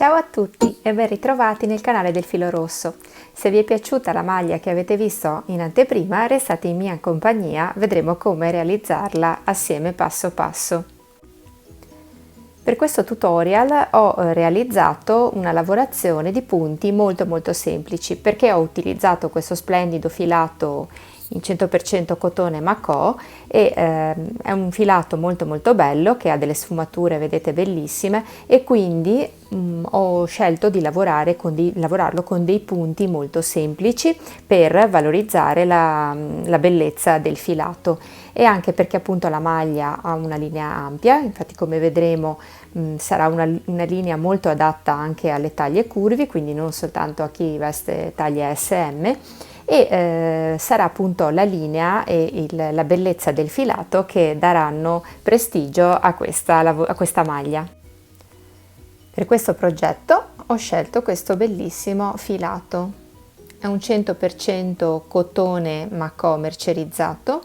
Ciao a tutti e ben ritrovati nel canale del Filo Rosso. Se vi è piaciuta la maglia che avete visto in anteprima, restate in mia compagnia, vedremo come realizzarla assieme passo passo. Per questo tutorial ho realizzato una lavorazione di punti molto semplici perché ho utilizzato questo splendido filato in 100% cotone Macò e è un filato molto bello che ha delle sfumature, vedete, bellissime, e quindi ho scelto di lavorarlo con dei punti molto semplici per valorizzare la bellezza del filato, e anche perché appunto la maglia ha una linea ampia, infatti come vedremo sarà una linea molto adatta anche alle taglie curvi, quindi non soltanto a chi veste taglia SM, e sarà appunto la linea e la bellezza del filato che daranno prestigio a questa maglia. Per questo progetto ho scelto questo bellissimo filato, è un 100% cotone Macò mercerizzato,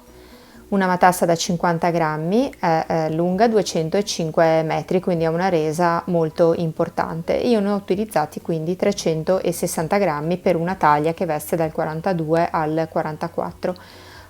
una matassa da 50 grammi, è lunga 205 metri, quindi è una resa molto importante. Io ne ho utilizzati quindi 360 grammi per una taglia che veste dal 42 al 44.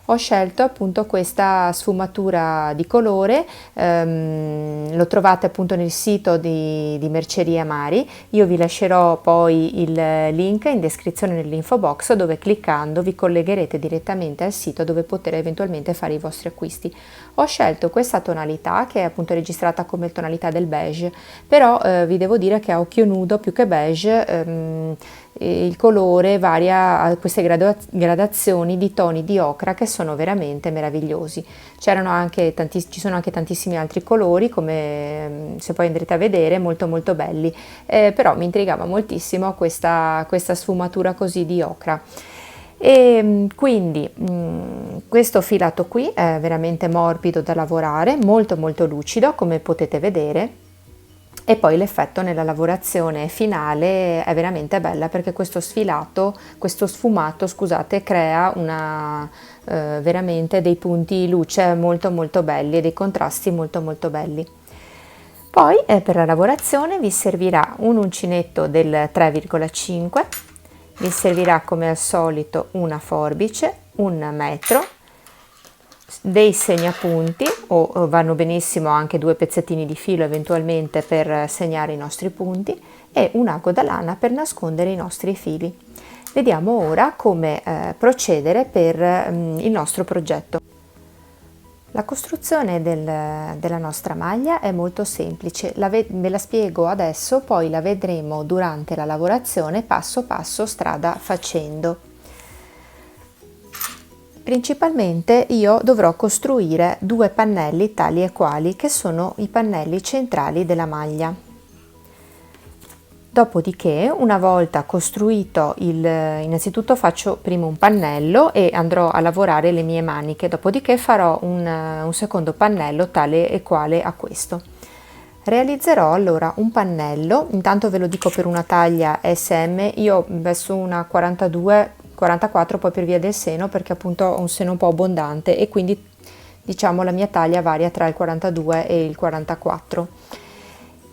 Ho scelto appunto questa sfumatura di colore, lo trovate appunto nel sito di Merceria Mari. Io vi lascerò poi il link in descrizione nell'info box, dove cliccando vi collegherete direttamente al sito dove poter eventualmente fare i vostri acquisti. Ho scelto questa tonalità che è appunto registrata come tonalità del beige, però vi devo dire che a occhio nudo più che beige il colore varia a queste gradazioni di toni di ocra che sono veramente meravigliosi. Ci sono anche tantissimi altri colori, come se poi andrete a vedere, molto belli, però mi intrigava moltissimo questa sfumatura così di ocra. E quindi questo filato qui è veramente morbido da lavorare, molto lucido, come potete vedere. E poi l'effetto nella lavorazione finale è veramente bella, perché questo sfumato, scusate, crea veramente dei punti luce molto belli e dei contrasti molto belli. Poi per la lavorazione vi servirà un uncinetto del 3,5, vi servirà come al solito una forbice, un metro, dei segnapunti, o vanno benissimo anche 2 pezzettini di filo eventualmente per segnare i nostri punti, e un ago da lana per nascondere i nostri fili. Vediamo ora come procedere per il nostro progetto. La costruzione della nostra maglia è molto semplice, ve la spiego adesso, poi la vedremo durante la lavorazione passo passo, strada facendo. Principalmente io dovrò costruire 2 pannelli tali e quali, che sono i pannelli centrali della maglia. Dopodiché, una volta costruito innanzitutto faccio prima un pannello e andrò a lavorare le mie maniche, dopodiché farò un secondo pannello tale e quale a questo. Realizzerò allora un pannello, intanto ve lo dico per una taglia SM, io vesto una 44 poi per via del seno, perché appunto ho un seno un po' abbondante e quindi diciamo la mia taglia varia tra il 42 e il 44.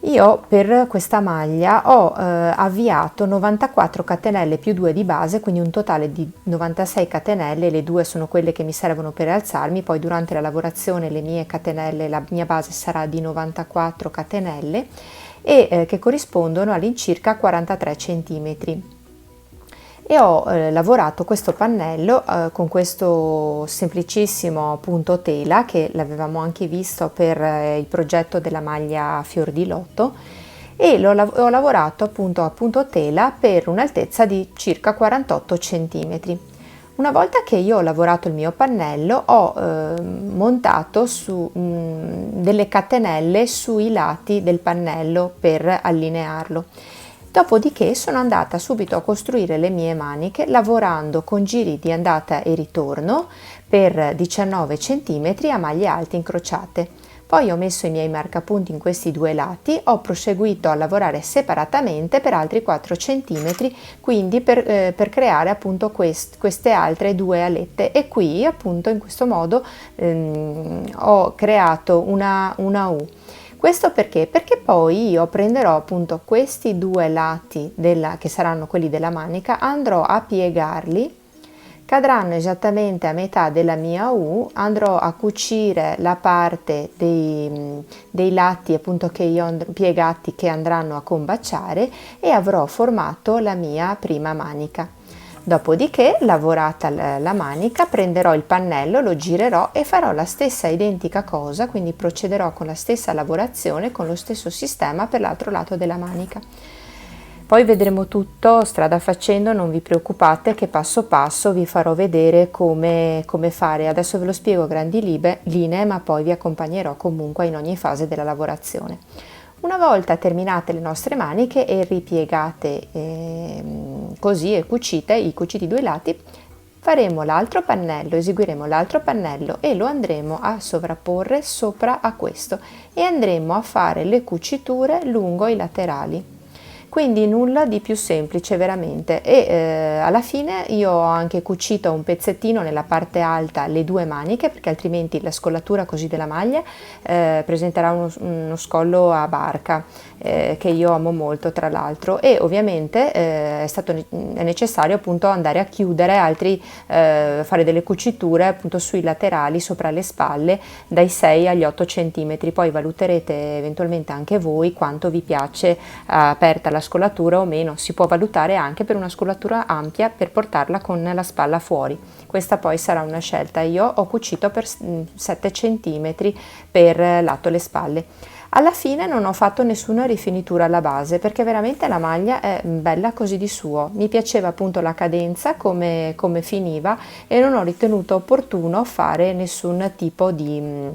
Io per questa maglia ho avviato 94 catenelle più 2 di base, quindi un totale di 96 catenelle, le 2 sono quelle che mi servono per alzarmi, poi durante la lavorazione le mie catenelle, la mia base sarà di 94 catenelle e che corrispondono all'incirca 43 centimetri. E ho lavorato questo pannello con questo semplicissimo punto tela che l'avevamo anche visto per il progetto della maglia fior di lotto, e ho lavorato appunto a punto tela per un'altezza di circa 48 centimetri. Una volta che io ho lavorato il mio pannello ho montato delle catenelle sui lati del pannello per allinearlo. Dopodiché sono andata subito a costruire le mie maniche lavorando con giri di andata e ritorno per 19 cm a maglie alte incrociate. Poi ho messo i miei marcapunti in questi 2 lati, ho proseguito a lavorare separatamente per altri 4 cm, quindi per creare appunto queste altre 2 alette, e qui appunto in questo modo ho creato una U. Questo perché? Perché poi io prenderò appunto questi due lati che saranno quelli della manica, andrò a piegarli, cadranno esattamente a metà della mia U, andrò a cucire la parte dei lati appunto che io ho piegati che andranno a combaciare e avrò formato la mia prima manica. Dopodiché, lavorata la manica, prenderò il pannello, lo girerò e farò la stessa identica cosa, quindi procederò con la stessa lavorazione, con lo stesso sistema per l'altro lato della manica. Poi vedremo tutto strada facendo, non vi preoccupate che passo passo vi farò vedere come fare. Adesso ve lo spiego a grandi linee, ma poi vi accompagnerò comunque in ogni fase della lavorazione. Una volta terminate le nostre maniche e ripiegate così e cucite i cuciti due lati, faremo l'altro pannello, eseguiremo l'altro pannello e lo andremo a sovrapporre sopra a questo e andremo a fare le cuciture lungo i laterali. Quindi nulla di più semplice veramente e alla fine io ho anche cucito un pezzettino nella parte alta le due maniche, perché altrimenti la scollatura così della maglia presenterà uno scollo a barca che io amo molto tra l'altro, e ovviamente è necessario appunto andare a chiudere fare delle cuciture appunto sui laterali sopra le spalle dai 6 agli 8 cm. Poi valuterete eventualmente anche voi quanto vi piace aperta la scollatura o meno. Si può valutare anche per una scollatura ampia per portarla con la spalla fuori. Questa poi sarà una scelta. Io ho cucito per 7 cm per lato le spalle. Alla fine non ho fatto nessuna rifinitura alla base perché veramente la maglia è bella così di suo. Mi piaceva appunto la cadenza come finiva e non ho ritenuto opportuno fare nessun tipo di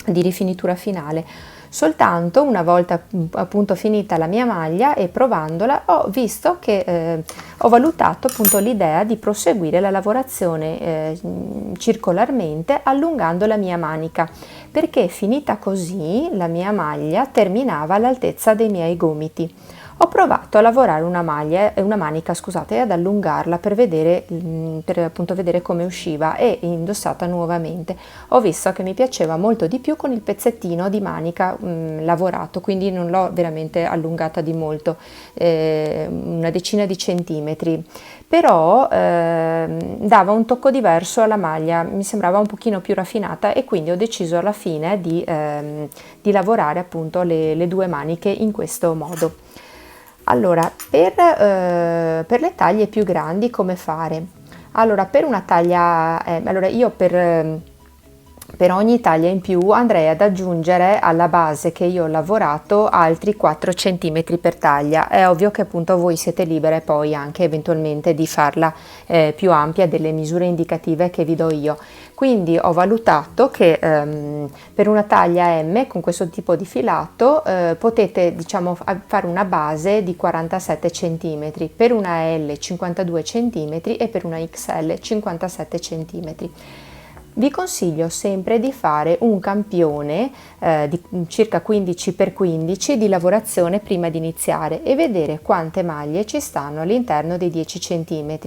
rifinitura finale. Soltanto una volta appunto finita la mia maglia e provandola ho visto che ho valutato appunto l'idea di proseguire la lavorazione circolarmente allungando la mia manica, perché finita così la mia maglia terminava all'altezza dei miei gomiti. Ho provato a lavorare una manica, scusate, e ad allungarla per appunto vedere come usciva, e indossata nuovamente ho visto che mi piaceva molto di più con il pezzettino di manica lavorato, quindi non l'ho veramente allungata di molto, una decina di centimetri, però dava un tocco diverso alla maglia, mi sembrava un pochino più raffinata, e quindi ho deciso alla fine di lavorare appunto le due maniche in questo modo. Allora, per le taglie più grandi come fare? Allora, per una taglia, allora io per ogni taglia in più andrei ad aggiungere alla base che io ho lavorato altri 4 cm per taglia. È ovvio che appunto voi siete libere poi anche eventualmente di farla più ampia delle misure indicative che vi do io. Quindi ho valutato che per una taglia M con questo tipo di filato potete fare una base di 47 cm, per una L 52 cm e per una XL 57 cm. Vi consiglio sempre di fare un campione di circa 15 x 15 di lavorazione prima di iniziare e vedere quante maglie ci stanno all'interno dei 10 cm,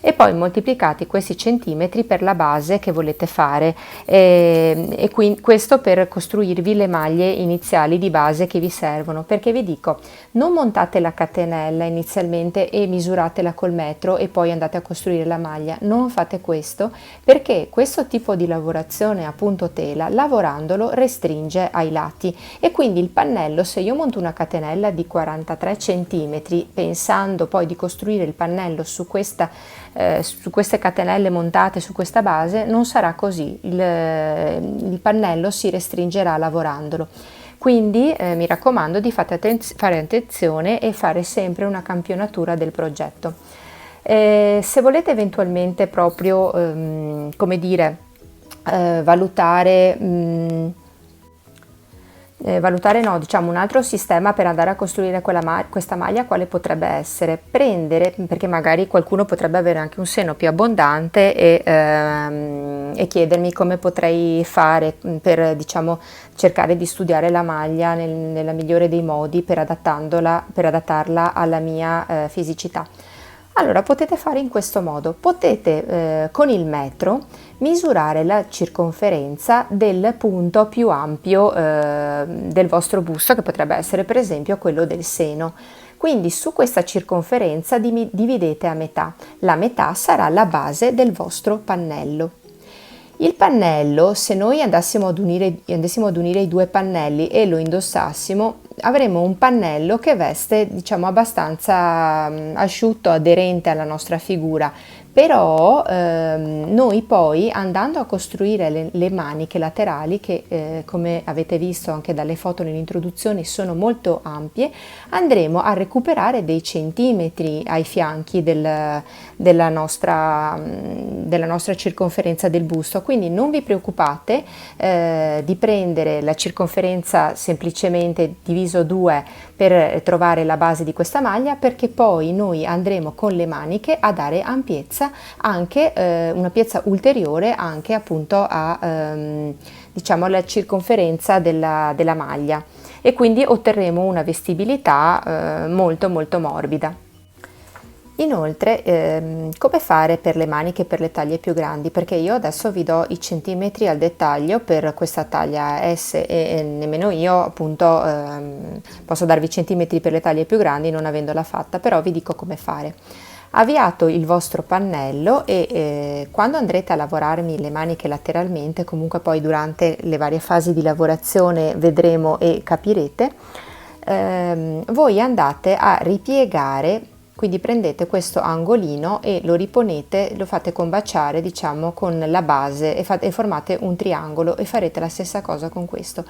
e poi moltiplicate questi centimetri per la base che volete fare, e quindi questo per costruirvi le maglie iniziali di base che vi servono, perché vi dico, non montate la catenella inizialmente e misuratela col metro e poi andate a costruire la maglia. Non fate questo, perché questo tipo di lavorazione a punto tela, lavorandolo, restringe ai lati, e quindi il pannello, se io monto una catenella di 43 cm pensando poi di costruire il pannello su queste catenelle montate su questa base, non sarà così, il pannello si restringerà lavorandolo. Quindi mi raccomando di fare attenzione e fare sempre una campionatura del progetto. Se volete eventualmente proprio come dire valutare no, diciamo un altro sistema per andare a costruire questa maglia, quale potrebbe essere? Prendere, perché magari qualcuno potrebbe avere anche un seno più abbondante e chiedermi come potrei fare per, diciamo, cercare di studiare la maglia nella migliore dei modi per adattarla alla mia fisicità. Allora potete fare in questo modo, potete con il metro misurare la circonferenza del punto più ampio del vostro busto, che potrebbe essere per esempio quello del seno. Quindi su questa circonferenza dividete a metà, la metà sarà la base del vostro pannello. Il pannello, se noi andassimo ad unire i due pannelli e lo indossassimo, avremo un pannello che veste, diciamo, abbastanza asciutto, aderente alla nostra figura, però noi poi, andando a costruire le maniche laterali, che come avete visto anche dalle foto nell'introduzione sono molto ampie, andremo a recuperare dei centimetri ai fianchi della nostra circonferenza del busto. Quindi non vi preoccupate di prendere la circonferenza semplicemente diviso 2 per trovare la base di questa maglia, perché poi noi andremo con le maniche a dare ampiezza, anche una piezza ulteriore anche appunto a diciamo alla circonferenza della maglia, e quindi otterremo una vestibilità molto molto morbida. Inoltre, come fare per le maniche per le taglie più grandi? Perché io adesso vi do i centimetri al dettaglio per questa taglia S, e nemmeno io appunto posso darvi i centimetri per le taglie più grandi non avendola fatta, però vi dico come fare. Avviato il vostro pannello e quando andrete a lavorarmi le maniche lateralmente, comunque poi durante le varie fasi di lavorazione vedremo e capirete, voi andate a ripiegare. Quindi prendete questo angolino e lo riponete, lo fate combaciare, diciamo, con la base e formate un triangolo, e farete la stessa cosa con questo.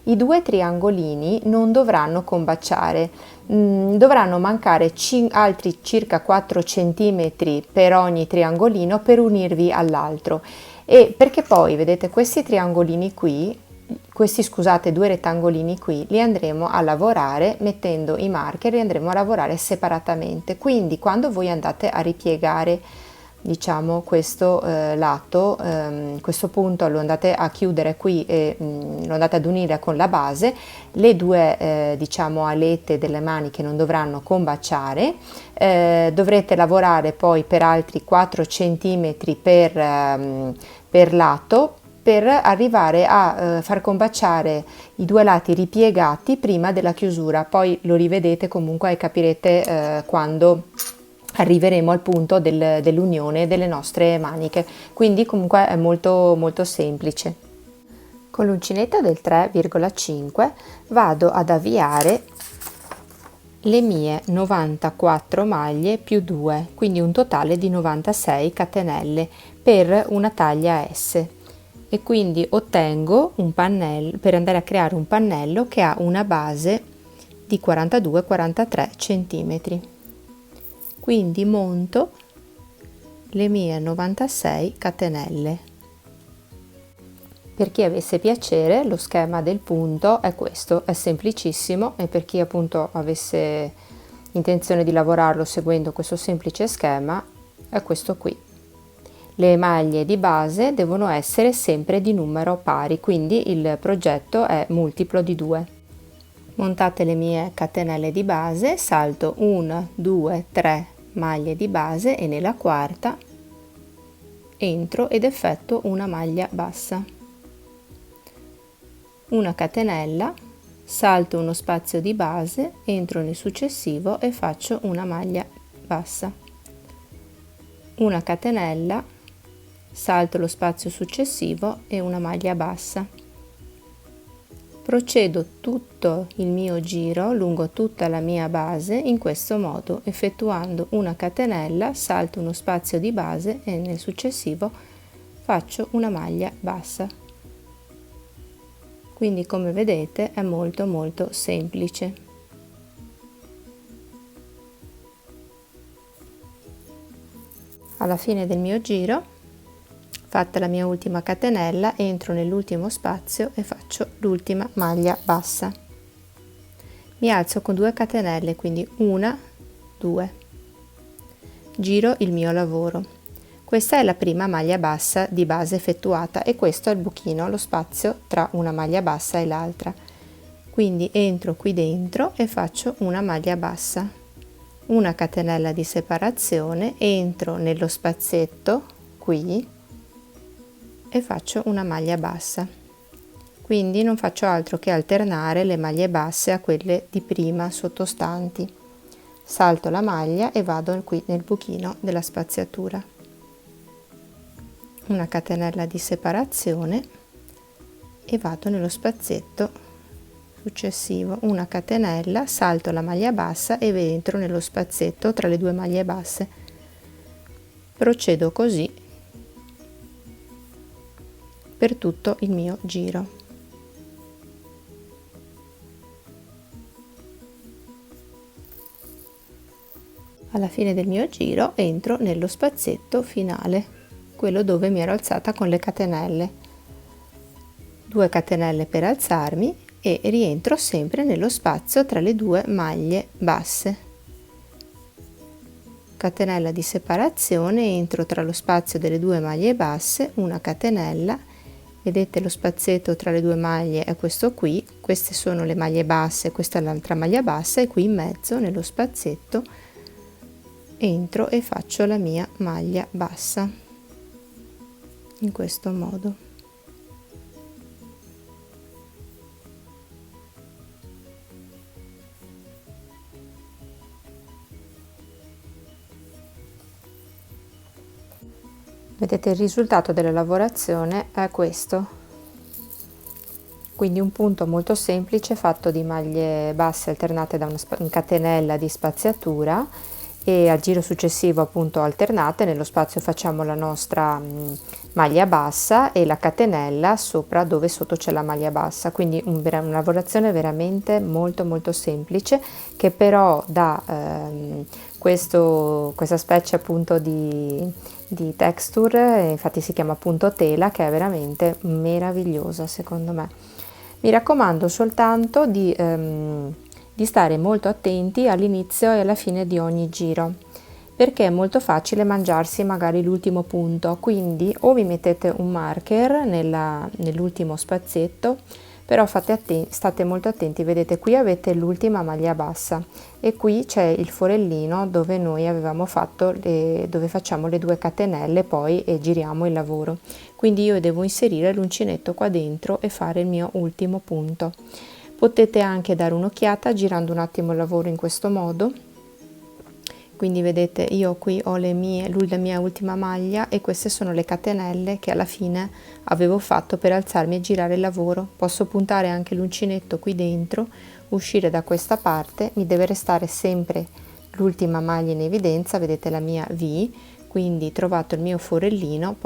I due triangolini non dovranno combaciare, dovranno mancare altri circa 4 cm per ogni triangolino per unirvi all'altro, e perché poi vedete questi triangolini qui, scusate, due rettangolini qui, li andremo a lavorare mettendo i marker, li andremo a lavorare separatamente. Quindi quando voi andate a ripiegare, diciamo, questo lato, questo punto lo andate a chiudere qui e lo andate ad unire con la base, le due diciamo alette delle maniche non dovranno combaciare, dovrete lavorare poi per altri 4 cm per lato, per arrivare a far combaciare i due lati ripiegati prima della chiusura. Poi lo rivedete comunque e capirete quando arriveremo al punto dell'unione delle nostre maniche. Quindi comunque è molto molto semplice. Con l'uncinetto del 3,5 vado ad avviare le mie 94 maglie più 2, quindi un totale di 96 catenelle per una taglia S. E quindi ottengo un pannello, per andare a creare un pannello che ha una base di 42-43 cm. Quindi monto le mie 96 catenelle. Per chi avesse piacere, lo schema del punto è questo, è semplicissimo, e per chi appunto avesse intenzione di lavorarlo seguendo questo semplice schema è questo qui. Le maglie di base devono essere sempre di numero pari, quindi il progetto è multiplo di 2. Montate le mie catenelle di base, salto 1, 2, 3 maglie di base e nella quarta entro ed effettuo una maglia bassa. Una catenella, salto uno spazio di base, entro nel successivo e faccio una maglia bassa. Una catenella, salto lo spazio successivo e una maglia bassa. Procedo tutto il mio giro lungo tutta la mia base in questo modo, effettuando una catenella, salto uno spazio di base e nel successivo faccio una maglia bassa. Quindi come vedete è molto molto semplice. Alla fine del mio giro, fatta la mia ultima catenella, entro nell'ultimo spazio e faccio l'ultima maglia bassa. Mi alzo con 2 catenelle, quindi 1, 2. Giro il mio lavoro. Questa è la prima maglia bassa di base effettuata e questo è il buchino, lo spazio tra una maglia bassa e l'altra. Quindi entro qui dentro e faccio una maglia bassa, una catenella di separazione, entro nello spazietto qui e faccio una maglia bassa. Quindi non faccio altro che alternare le maglie basse a quelle di prima sottostanti. Salto la maglia e vado qui nel buchino della spaziatura. Una catenella di separazione e vado nello spazietto successivo, una catenella, salto la maglia bassa e entro nello spazietto tra le due maglie basse. Procedo così per tutto il mio giro. Alla fine del mio giro entro nello spazietto finale, quello dove mi ero alzata con le catenelle. 2 catenelle per alzarmi e rientro sempre nello spazio tra le due maglie basse. Catenella di separazione, entro tra lo spazio delle due maglie basse, una catenella. Vedete lo spazietto tra le due maglie è questo qui, queste sono le maglie basse, questa è l'altra maglia bassa e qui in mezzo nello spazietto entro e faccio la mia maglia bassa in questo modo. Vedete, il risultato della lavorazione è questo, quindi un punto molto semplice fatto di maglie basse alternate da una catenella di spaziatura, e al giro successivo appunto alternate, nello spazio facciamo la nostra maglia bassa e la catenella sopra dove sotto c'è la maglia bassa, quindi una lavorazione veramente molto semplice, che però dà questa specie appunto di texture, infatti si chiama appunto tela, che è veramente meravigliosa secondo me. Mi raccomando soltanto di stare molto attenti all'inizio e alla fine di ogni giro, perché è molto facile mangiarsi magari l'ultimo punto, quindi o vi mettete un marker nell'ultimo spazietto, però state molto attenti. Vedete, qui avete l'ultima maglia bassa e qui c'è il forellino dove noi avevamo fatto dove facciamo le 2 catenelle poi e giriamo il lavoro, quindi io devo inserire l'uncinetto qua dentro e fare il mio ultimo punto. Potete anche dare un'occhiata girando un attimo il lavoro in questo modo. Quindi vedete, io qui ho la mia ultima maglia e queste sono le catenelle che alla fine avevo fatto per alzarmi e girare il lavoro. Posso puntare anche l'uncinetto qui dentro, uscire da questa parte, mi deve restare sempre l'ultima maglia in evidenza, vedete la mia V, quindi trovato il mio forellino,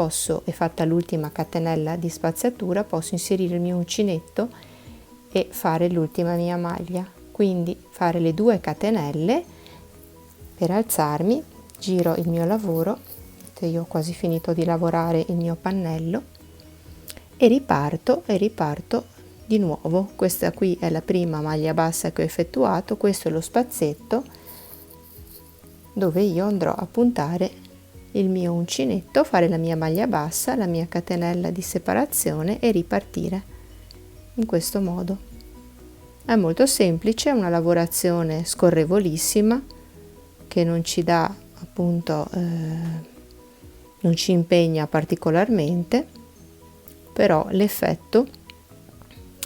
e fatta l'ultima catenella di spaziatura, posso inserire il mio uncinetto e fare l'ultima mia maglia, quindi fare le 2 catenelle per alzarmi, giro il mio lavoro, io ho quasi finito di lavorare il mio pannello e riparto di nuovo. Questa qui è la prima maglia bassa che ho effettuato, questo è lo spazietto dove io andrò a puntare il mio uncinetto, fare la mia maglia bassa, la mia catenella di separazione e ripartire in questo modo. È molto semplice, è una lavorazione scorrevolissima che non ci dà appunto non ci impegna particolarmente, però l'effetto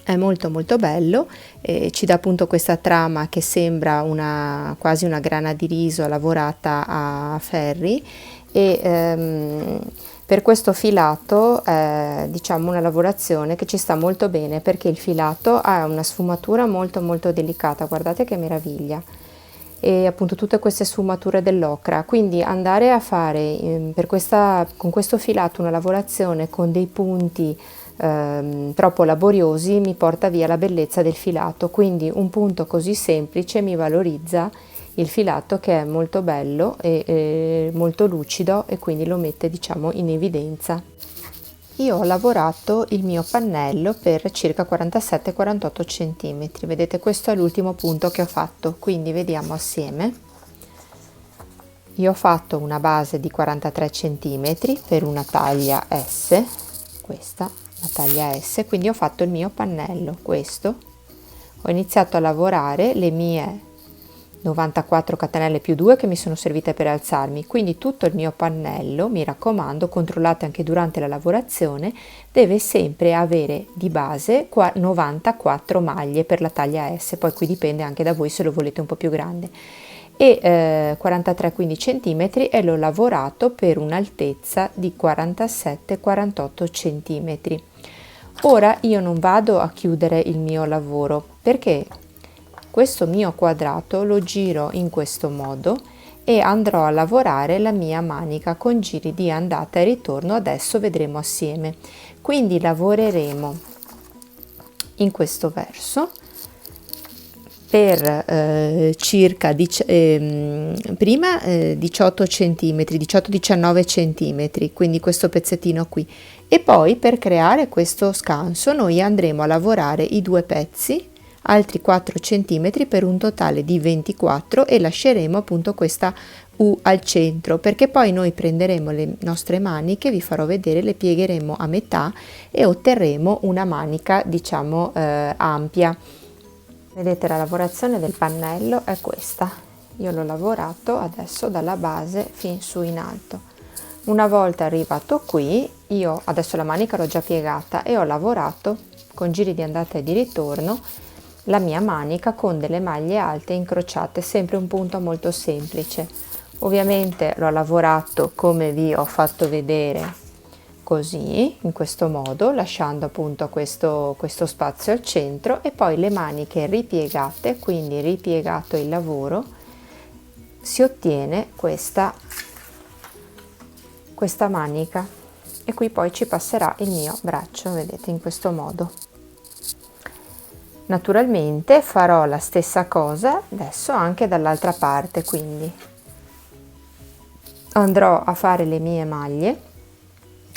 è molto bello e ci dà appunto questa trama che sembra quasi una grana di riso lavorata a ferri, e per questo filato è diciamo una lavorazione che ci sta molto bene, perché il filato ha una sfumatura molto delicata, guardate che meraviglia, e appunto tutte queste sfumature dell'ocra, quindi andare a fare con questo filato una lavorazione con dei punti troppo laboriosi mi porta via la bellezza del filato, quindi un punto così semplice mi valorizza il filato, che è molto bello e molto lucido, e quindi lo mette diciamo in evidenza. Io ho lavorato il mio pannello per circa 47-48 cm, vedete, questo è l'ultimo punto che ho fatto, quindi vediamo assieme. Io ho fatto una base di 43 cm per una taglia S, questa la taglia S, quindi ho fatto il mio pannello, questo. Ho iniziato a lavorare le mie 94 catenelle più 2 che mi sono servite per alzarmi, quindi tutto il mio pannello, mi raccomando, controllate anche durante la lavorazione, deve sempre avere di base 94 maglie per la taglia S, poi qui dipende anche da voi se lo volete un po' più grande, e 43-15 cm, e l'ho lavorato per un'altezza di 47-48 cm. Ora io non vado a chiudere il mio lavoro perché questo mio quadrato lo giro in questo modo e andrò a lavorare la mia manica con giri di andata e ritorno, adesso vedremo assieme. Quindi lavoreremo in questo verso per circa 18 cm, 18-19 cm, quindi questo pezzettino qui, e poi per creare questo scanso noi andremo a lavorare i due pezzi altri 4 cm per un totale di 24 e lasceremo appunto questa U al centro, perché poi noi prenderemo le nostre maniche, vi farò vedere, le piegheremo a metà e otterremo una manica diciamo ampia. Vedete, la lavorazione del pannello è questa. Io l'ho lavorato adesso dalla base fin su in alto. Una volta arrivato qui, io adesso la manica l'ho già piegata e ho lavorato con giri di andata e di ritorno la mia manica con delle maglie alte incrociate, sempre un punto molto semplice. Ovviamente l'ho lavorato come vi ho fatto vedere, così, in questo modo, lasciando appunto questo spazio al centro, e poi le maniche ripiegate, quindi ripiegato il lavoro, si ottiene questa manica, e qui poi ci passerà il mio braccio, vedete, in questo modo. Naturalmente farò la stessa cosa adesso anche dall'altra parte, quindi andrò a fare le mie maglie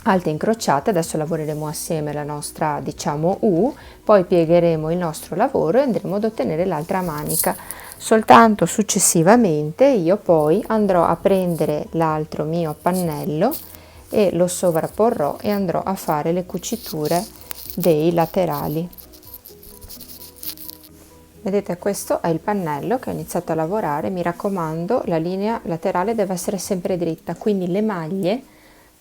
alte incrociate, adesso lavoreremo assieme la nostra diciamo U, poi piegheremo il nostro lavoro e andremo ad ottenere l'altra manica. Soltanto successivamente io poi andrò a prendere l'altro mio pannello e lo sovrapporrò e andrò a fare le cuciture dei laterali. Vedete, questo è il pannello che ho iniziato a lavorare. Mi raccomando, la linea laterale deve essere sempre dritta, quindi le maglie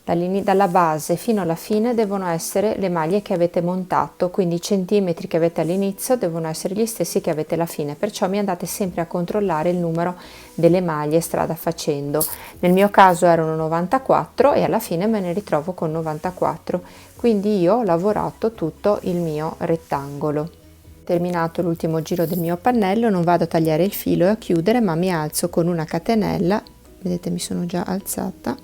dalla base fino alla fine devono essere le maglie che avete montato, quindi i centimetri che avete all'inizio devono essere gli stessi che avete alla fine, perciò mi andate sempre a controllare il numero delle maglie strada facendo. Nel mio caso erano 94 e alla fine me ne ritrovo con 94, quindi io ho lavorato tutto il mio rettangolo. Terminato l'ultimo giro del mio pannello, non vado a tagliare il filo e a chiudere, ma mi alzo con una catenella, vedete mi sono già alzata,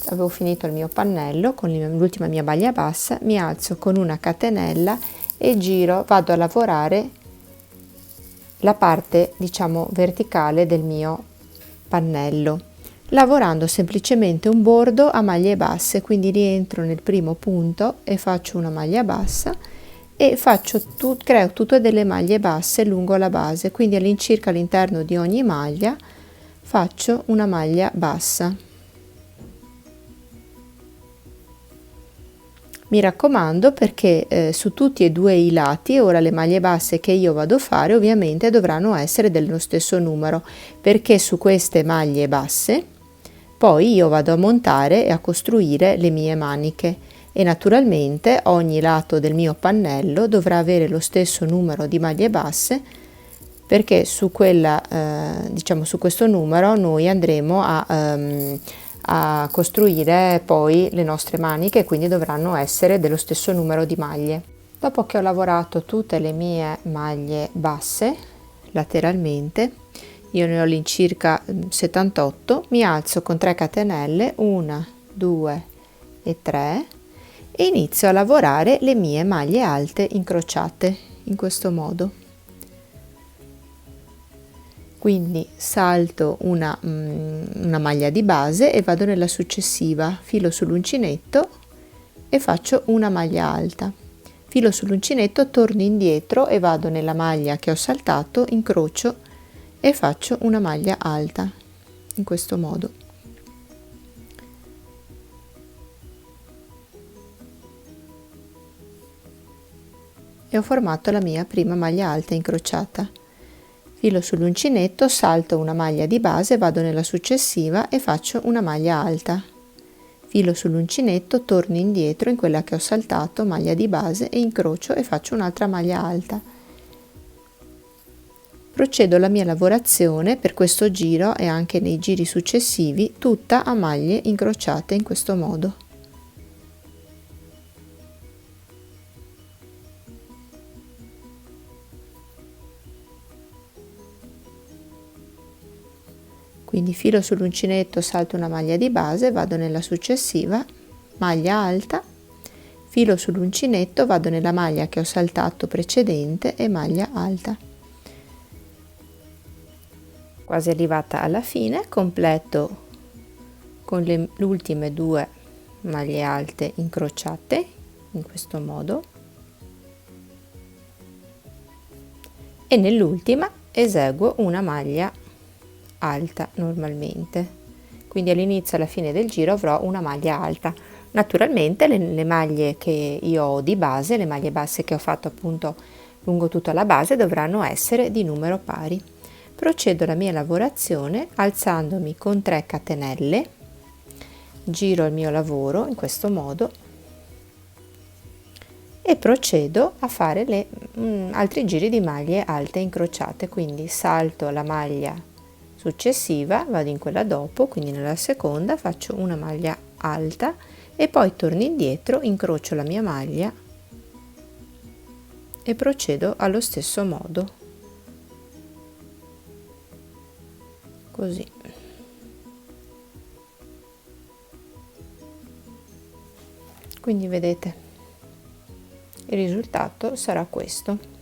avevo finito il mio pannello con l'ultima mia maglia bassa, mi alzo con una catenella e giro, vado a lavorare la parte diciamo verticale del mio pannello, lavorando semplicemente un bordo a maglie basse, quindi rientro nel primo punto e faccio una maglia bassa e creo tutte delle maglie basse lungo la base, quindi all'incirca all'interno di ogni maglia faccio una maglia bassa. Mi raccomando, perché su tutti e due i lati ora le maglie basse che io vado a fare ovviamente dovranno essere dello stesso numero, perché su queste maglie basse poi io vado a montare e a costruire le mie maniche, e naturalmente ogni lato del mio pannello dovrà avere lo stesso numero di maglie basse, perché su quella diciamo su questo numero noi andremo a costruire poi le nostre maniche, quindi dovranno essere dello stesso numero di maglie. Dopo che ho lavorato tutte le mie maglie basse lateralmente, io ne ho all'incirca 78, mi alzo con 3 catenelle, 1, 2 e 3, e inizio a lavorare le mie maglie alte incrociate in questo modo. Quindi salto una maglia di base e vado nella successiva, filo sull'uncinetto e faccio una maglia alta, filo sull'uncinetto, torno indietro e vado nella maglia che ho saltato, incrocio e faccio una maglia alta in questo modo. E ho formato la mia prima maglia alta incrociata. Filo sull'uncinetto, salto una maglia di base, vado nella successiva e faccio una maglia alta. Filo sull'uncinetto, torno indietro in quella che ho saltato, maglia di base, e incrocio e faccio un'altra maglia alta. Procedo la mia lavorazione per questo giro e anche nei giri successivi tutta a maglie incrociate in questo modo. Quindi filo sull'uncinetto, salto una maglia di base, vado nella successiva, maglia alta, filo sull'uncinetto, vado nella maglia che ho saltato precedente e maglia alta. Quasi arrivata alla fine, completo con le ultime 2 maglie alte incrociate in questo modo e nell'ultima eseguo una maglia alta normalmente, quindi all'inizio e alla fine del giro avrò una maglia alta. Naturalmente le maglie che io ho di base, le maglie basse che ho fatto appunto lungo tutta la base, dovranno essere di numero pari. Procedo la mia lavorazione alzandomi con 3 catenelle, giro il mio lavoro in questo modo e procedo a fare altri giri di maglie alte incrociate, quindi salto la maglia successiva, vado in quella dopo, quindi nella seconda faccio una maglia alta e poi torno indietro, incrocio la mia maglia e procedo allo stesso modo, così. Quindi vedete, il risultato sarà questo.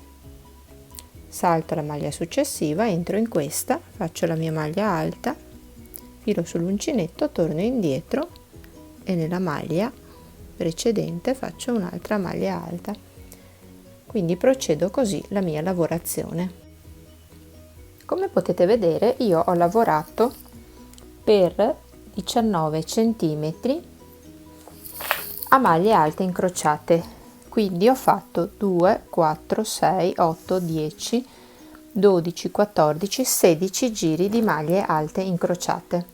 Salto la maglia successiva, entro in questa, faccio la mia maglia alta, filo sull'uncinetto, torno indietro e nella maglia precedente faccio un'altra maglia alta. Quindi procedo così la mia lavorazione. Come potete vedere, io ho lavorato per 19 centimetri a maglie alte incrociate. Quindi ho fatto 2, 4, 6, 8, 10, 12, 14, 16 giri di maglie alte incrociate.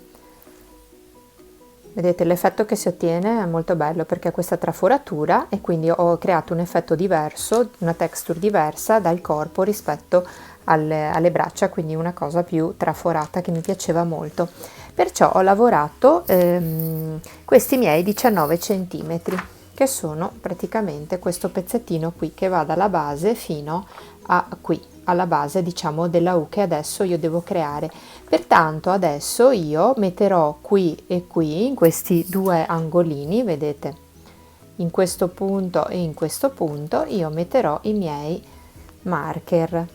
Vedete, l'effetto che si ottiene è molto bello perché ha questa traforatura e quindi ho creato un effetto diverso, una texture diversa dal corpo rispetto alle braccia, quindi una cosa più traforata che mi piaceva molto. Perciò ho lavorato questi miei 19 centimetri. Che sono praticamente questo pezzettino qui che va dalla base fino a qui, alla base diciamo della U che adesso io devo creare. Pertanto adesso io metterò qui e qui, in questi 2 angolini, vedete, in questo punto e in questo punto, io metterò i miei marker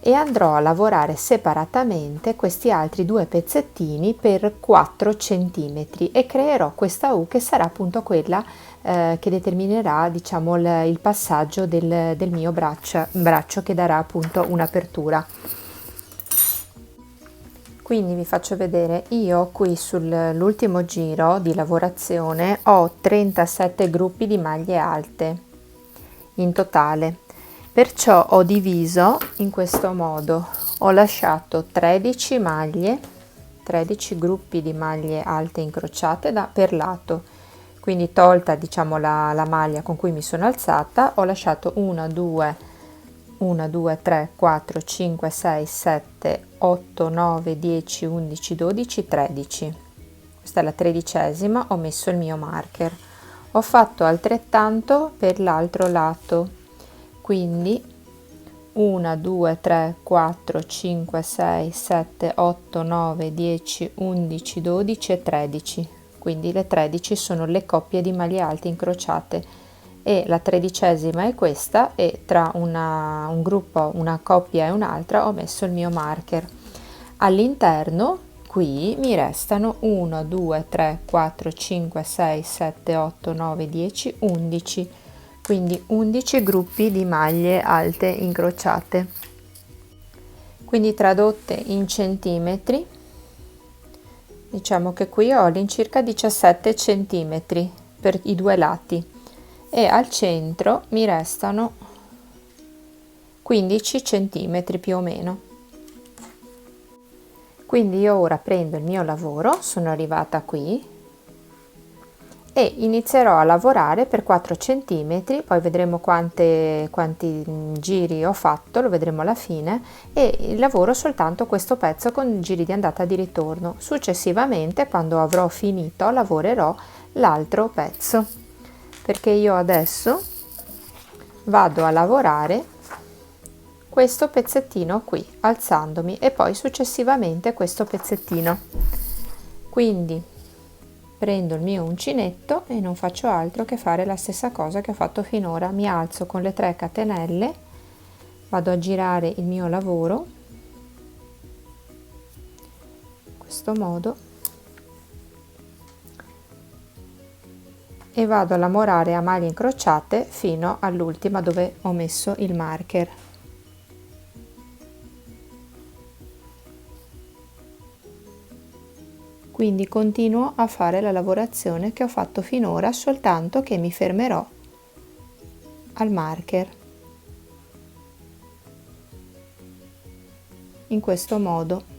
e andrò a lavorare separatamente questi altri 2 pezzettini per 4 centimetri e creerò questa U che sarà appunto quella che determinerà diciamo il passaggio del mio braccio che darà appunto un'apertura. Quindi vi faccio vedere, io qui sull'ultimo giro di lavorazione ho 37 gruppi di maglie alte in totale, perciò ho diviso in questo modo, ho lasciato 13 maglie, 13 gruppi di maglie alte incrociate per lato. Quindi tolta diciamo la maglia con cui mi sono alzata, ho lasciato 1, 2, 3, 4, 5, 6, 7, 8, 9, 10, 11, 12, 13. Questa è la 13ª, ho messo il mio marker. Ho fatto altrettanto per l'altro lato, quindi 1, 2, 3, 4, 5, 6, 7, 8, 9, 10, 11, 12 e 13. Quindi le 13 sono le coppie di maglie alte incrociate e la 13ª è questa e tra un gruppo, una coppia e un'altra ho messo il mio marker. All'interno qui mi restano 1, 2, 3, 4, 5, 6, 7, 8, 9, 10, 11, quindi 11 gruppi di maglie alte incrociate. Quindi tradotte in centimetri, diciamo che qui ho all'incirca 17 centimetri per i 2 lati e al centro mi restano 15 centimetri più o meno. Quindi io ora prendo il mio lavoro, sono arrivata qui e inizierò a lavorare per 4 centimetri, poi vedremo quanti giri ho fatto, lo vedremo alla fine, e lavoro soltanto questo pezzo con giri di andata e di ritorno. Successivamente, quando avrò finito, lavorerò l'altro pezzo, perché io adesso vado a lavorare questo pezzettino qui, alzandomi, e poi successivamente questo pezzettino. Quindi prendo il mio uncinetto e non faccio altro che fare la stessa cosa che ho fatto finora. Mi alzo con le 3 catenelle, vado a girare il mio lavoro in questo modo e vado a lavorare a maglie incrociate fino all'ultima dove ho messo il marker. Quindi continuo a fare la lavorazione che ho fatto finora, soltanto che mi fermerò al marker in questo modo.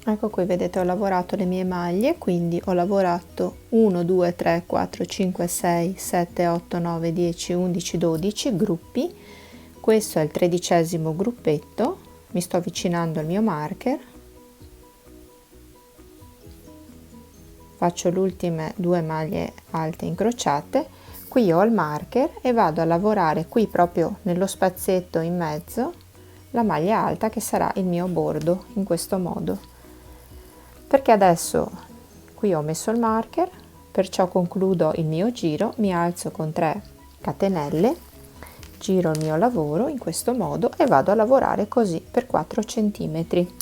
Ecco qui, vedete, ho lavorato le mie maglie, quindi ho lavorato 1 2 3 4 5 6 7 8 9 10 11 12 gruppi. Questo è il 13° gruppetto, mi sto avvicinando al mio marker, faccio le ultime 2 maglie alte incrociate, qui ho il marker e vado a lavorare qui proprio nello spazietto in mezzo la maglia alta che sarà il mio bordo, in questo modo. Perché adesso qui ho messo il marker, perciò concludo il mio giro, mi alzo con 3 catenelle, giro il mio lavoro in questo modo e vado a lavorare così per 4 centimetri.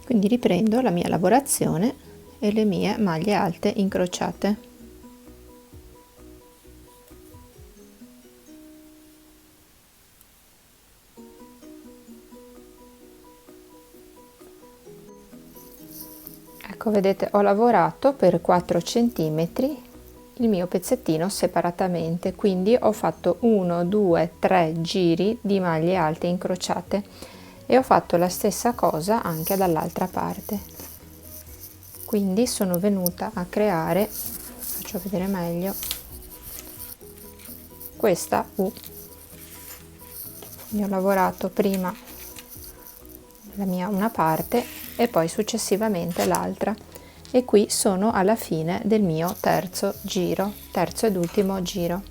Quindi riprendo la mia lavorazione e le mie maglie alte incrociate. Ecco, vedete, ho lavorato per 4 centimetri il mio pezzettino separatamente, quindi ho fatto 1 2 3 giri di maglie alte incrociate e ho fatto la stessa cosa anche dall'altra parte. Quindi sono venuta a creare, faccio vedere meglio, questa U. Io ho lavorato prima una parte e poi successivamente l'altra, e qui sono alla fine del mio terzo ed ultimo giro.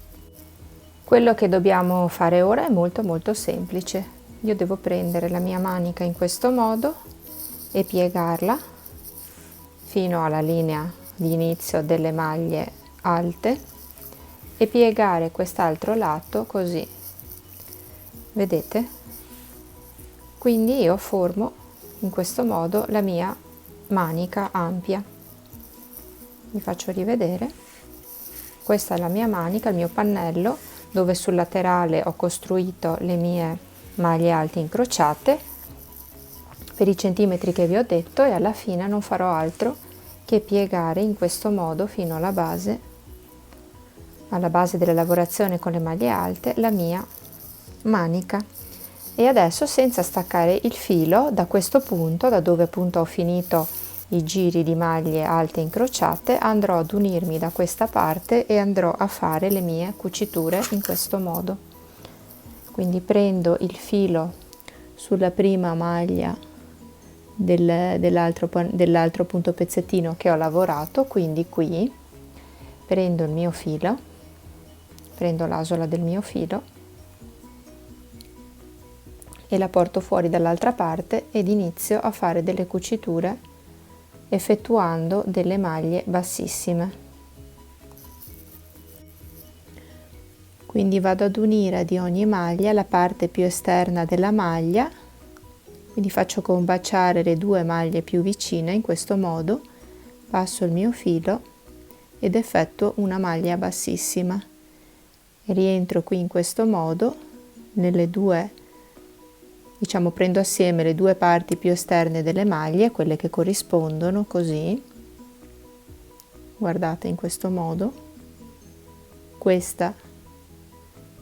Quello che dobbiamo fare ora è molto semplice. Io devo prendere la mia manica in questo modo e piegarla fino alla linea di inizio delle maglie alte e piegare quest'altro lato così, vedete? Quindi io formo in questo modo la mia manica ampia. Vi faccio rivedere. Questa è la mia manica, il mio pannello, dove sul laterale ho costruito le mie maglie alte incrociate per i centimetri che vi ho detto, e alla fine non farò altro che piegare in questo modo fino alla base della lavorazione con le maglie alte, la mia manica. E adesso, senza staccare il filo, da questo punto, da dove appunto ho finito i giri di maglie alte incrociate, andrò ad unirmi da questa parte e andrò a fare le mie cuciture in questo modo. Quindi prendo il filo sulla prima maglia dell'altro appunto pezzettino che ho lavorato, quindi qui prendo il mio filo, prendo l'asola del mio filo e la porto fuori dall'altra parte ed inizio a fare delle cuciture effettuando delle maglie bassissime. Quindi vado ad unire di ogni maglia la parte più esterna della maglia, quindi faccio combaciare le 2 maglie più vicine in questo modo, passo il mio filo ed effettuo una maglia bassissima e rientro qui in questo modo nelle 2 diciamo prendo assieme le due parti più esterne delle maglie, quelle che corrispondono, così, guardate, in questo modo, questa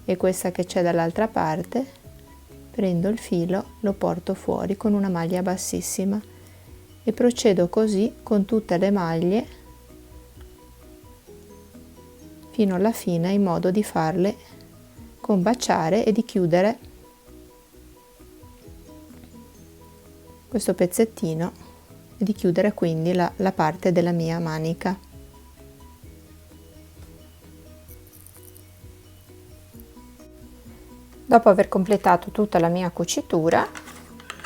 e questa che c'è dall'altra parte, prendo il filo, lo porto fuori con una maglia bassissima e procedo così con tutte le maglie fino alla fine, in modo di farle combaciare e di chiudere questo pezzettino e di chiudere quindi la parte della mia manica. Dopo aver completato tutta la mia cucitura,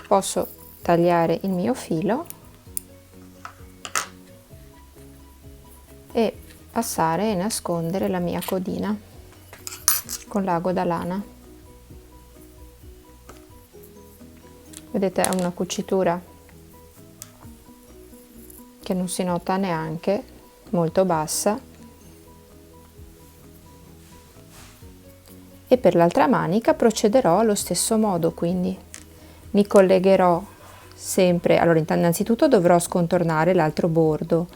posso tagliare il mio filo e passare e nascondere la mia codina con l'ago da lana. Vedete, è una cucitura che non si nota neanche, molto bassa. E per l'altra manica procederò allo stesso modo, quindi mi collegherò sempre, allora innanzitutto dovrò scontornare l'altro bordo,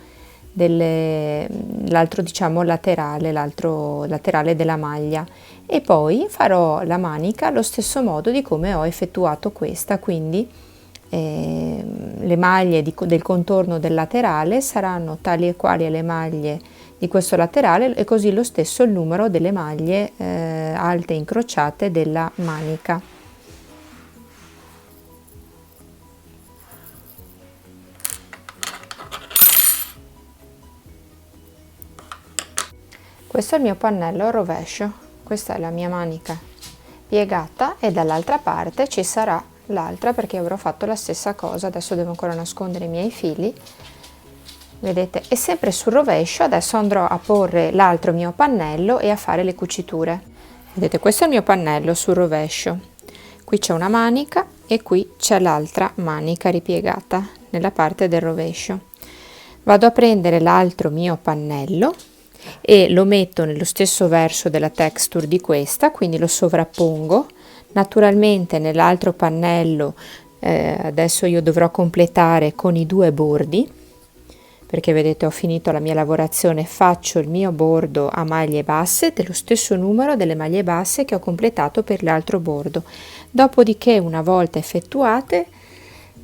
l'altro diciamo laterale, l'altro laterale della maglia, e poi farò la manica allo stesso modo di come ho effettuato questa, quindi le maglie del contorno del laterale saranno tali e quali alle maglie di questo laterale, e così lo stesso il numero delle maglie alte incrociate della manica. Questo è il mio pannello a rovescio, questa è la mia manica piegata e dall'altra parte ci sarà l'altra, perché avrò fatto la stessa cosa. Adesso devo ancora nascondere i miei fili, vedete, e sempre sul rovescio adesso andrò a porre l'altro mio pannello e a fare le cuciture. Vedete, questo è il mio pannello sul rovescio, qui c'è una manica e qui c'è l'altra manica ripiegata nella parte del rovescio. Vado a prendere l'altro mio pannello e lo metto nello stesso verso della texture di questa, quindi lo sovrappongo. Naturalmente nell'altro pannello adesso io dovrò completare con i due bordi, perché vedete ho finito la mia lavorazione, faccio il mio bordo a maglie basse dello stesso numero delle maglie basse che ho completato per l'altro bordo. Dopodiché, una volta effettuate,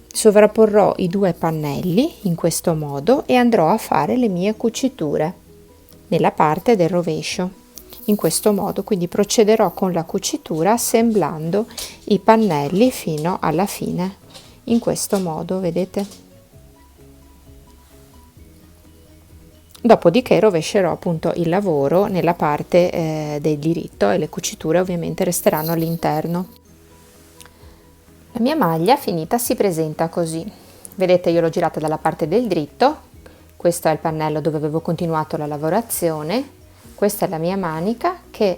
sovrapporrò i due pannelli in questo modo e andrò a fare le mie cuciture nella parte del rovescio in questo modo, quindi procederò con la cucitura assemblando i pannelli fino alla fine in questo modo, vedete. Dopodiché rovescerò appunto il lavoro nella parte del diritto e le cuciture ovviamente resteranno all'interno. La mia maglia finita si presenta così, vedete, io l'ho girata dalla parte del dritto, questo è il pannello dove avevo continuato la lavorazione, questa è la mia manica che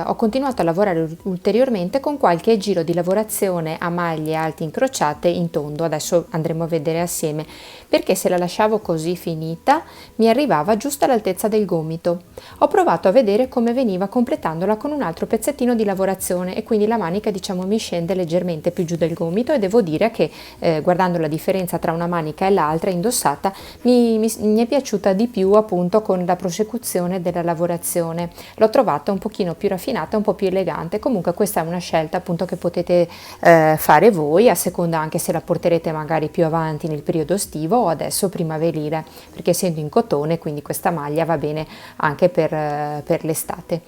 ho continuato a lavorare ulteriormente con qualche giro di lavorazione a maglie alte incrociate in tondo. Adesso andremo a vedere assieme, perché se la lasciavo così finita mi arrivava giusto all'altezza del gomito. Ho provato a vedere come veniva completandola con un altro pezzettino di lavorazione e quindi la manica, diciamo, mi scende leggermente più giù del gomito, e devo dire che guardando la differenza tra una manica e l'altra indossata mi è piaciuta di più appunto con la prosecuzione della lavorazione. L'ho trovata un pochino più raffinata, un po' più elegante. Comunque questa è una scelta appunto che potete fare voi, a seconda anche se la porterete magari più avanti nel periodo estivo o adesso primaverile, perché essendo in cotone quindi questa maglia va bene anche per l'estate.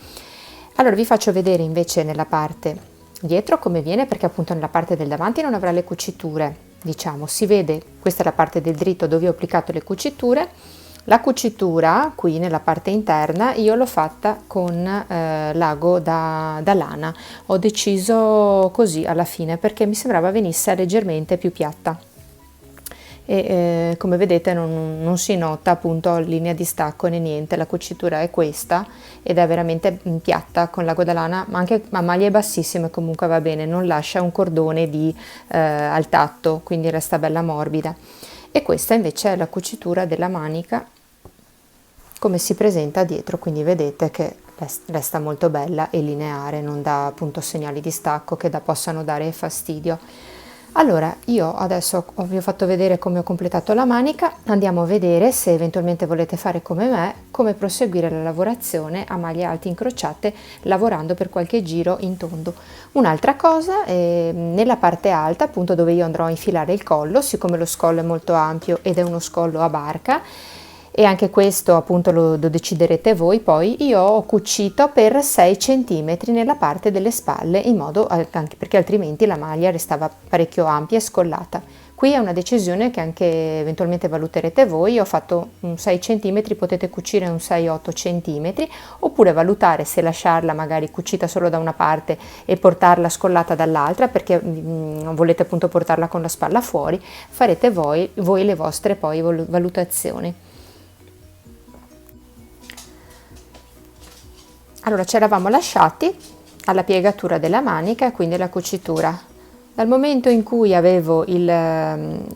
Allora vi faccio vedere invece nella parte dietro come viene, perché appunto nella parte del davanti non avrà le cuciture, diciamo, si vede, questa è la parte del dritto dove ho applicato le cuciture. La cucitura qui nella parte interna io l'ho fatta con l'ago da lana, ho deciso così alla fine perché mi sembrava venisse leggermente più piatta e come vedete non si nota appunto linea di stacco né niente, la cucitura è questa ed è veramente piatta con l'ago da lana, ma anche a maglie bassissime comunque va bene, non lascia un cordone al tatto, quindi resta bella morbida. E questa invece è la cucitura della manica come si presenta dietro, quindi vedete che resta molto bella e lineare, non dà appunto segnali di stacco che possano dare fastidio. Allora, io adesso vi ho fatto vedere come ho completato la manica, andiamo a vedere, se eventualmente volete fare come me, come proseguire la lavorazione a maglie alte incrociate lavorando per qualche giro in tondo. Un'altra cosa, nella parte alta, appunto dove io andrò a infilare il collo, siccome lo scollo è molto ampio ed è uno scollo a barca, e anche questo appunto lo deciderete voi, poi io ho cucito per 6 cm nella parte delle spalle, in modo anche perché altrimenti la maglia restava parecchio ampia e scollata. Qui è una decisione che anche eventualmente valuterete voi. Ho fatto un 6 cm, potete cucire un 6-8 cm, oppure valutare se lasciarla magari cucita solo da una parte e portarla scollata dall'altra, perché non volete appunto portarla con la spalla fuori. Farete voi le vostre poi valutazioni. Allora, ci eravamo lasciati alla piegatura della manica e quindi alla cucitura. Dal momento in cui avevo il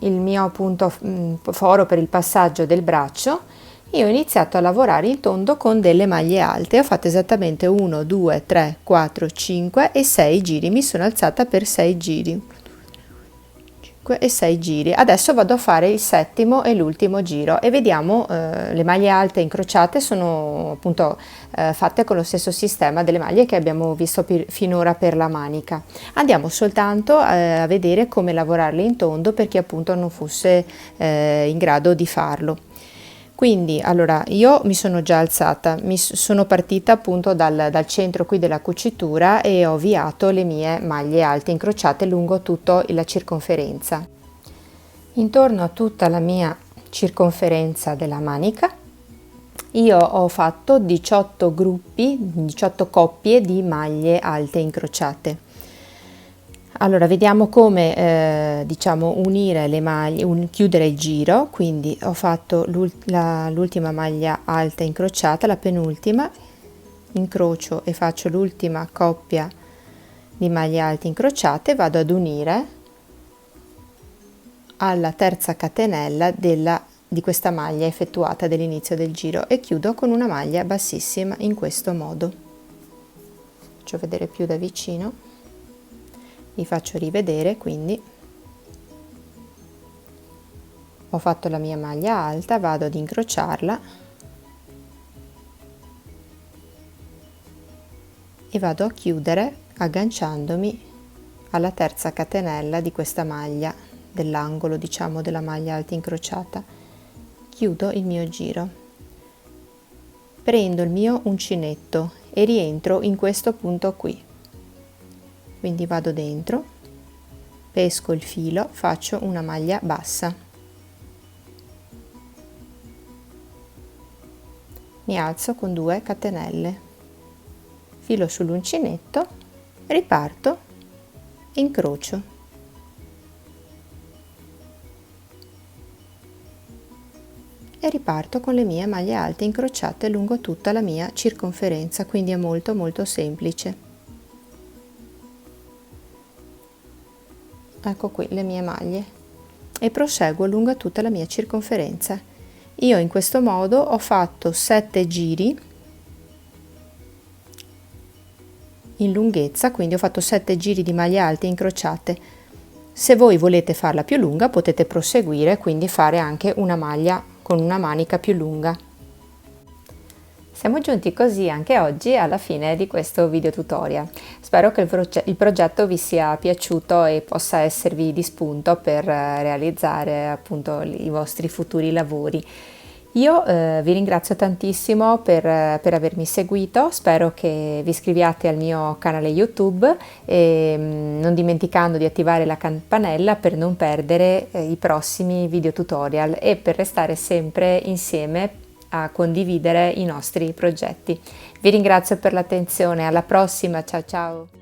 mio appunto foro per il passaggio del braccio, io ho iniziato a lavorare il tondo con delle maglie alte. Ho fatto esattamente 1, 2, 3, 4, 5 e 6 giri. Mi sono alzata per 6 giri. 5 e 6 giri. Adesso vado a fare il settimo e l'ultimo giro e vediamo, le maglie alte incrociate sono appunto fatte con lo stesso sistema delle maglie che abbiamo visto finora per la manica. Andiamo soltanto a vedere come lavorarle in tondo per chi appunto non fosse in grado di farlo. Quindi allora io mi sono già alzata, sono partita appunto dal centro qui della cucitura e ho avviato le mie maglie alte incrociate lungo tutta la circonferenza. Intorno a tutta la mia circonferenza della manica io ho fatto 18 gruppi, 18 coppie di maglie alte incrociate. Allora, vediamo come diciamo unire le maglie, chiudere il giro. Quindi ho fatto l'ultima maglia alta incrociata, la penultima, incrocio e faccio l'ultima coppia di maglie alte incrociate, vado ad unire alla terza catenella di questa maglia effettuata dall'inizio del giro e chiudo con una maglia bassissima in questo modo. Faccio vedere più da vicino. Vi faccio rivedere, quindi ho fatto la mia maglia alta, vado ad incrociarla e vado a chiudere agganciandomi alla terza catenella di questa maglia, dell'angolo diciamo della maglia alta incrociata. Chiudo il mio giro, prendo il mio uncinetto e rientro in questo punto qui. Quindi vado dentro, pesco il filo, faccio una maglia bassa, mi alzo con 2 catenelle, filo sull'uncinetto, riparto, incrocio e riparto con le mie maglie alte incrociate lungo tutta la mia circonferenza, quindi è molto molto semplice. Ecco qui le mie maglie e proseguo lungo tutta la mia circonferenza. Io in questo modo ho fatto 7 giri in lunghezza, quindi ho fatto 7 giri di maglie alte incrociate. Se voi volete farla più lunga potete proseguire, quindi fare anche una maglia con una manica più lunga. Siamo giunti così anche oggi alla fine di questo video tutorial. Spero che il progetto vi sia piaciuto e possa esservi di spunto per realizzare appunto i vostri futuri lavori. Io vi ringrazio tantissimo per avermi seguito, spero che vi iscriviate al mio canale YouTube e non dimenticando di attivare la campanella per non perdere i prossimi video tutorial e per restare sempre insieme a condividere i nostri progetti. Vi ringrazio per l'attenzione, alla prossima, ciao ciao!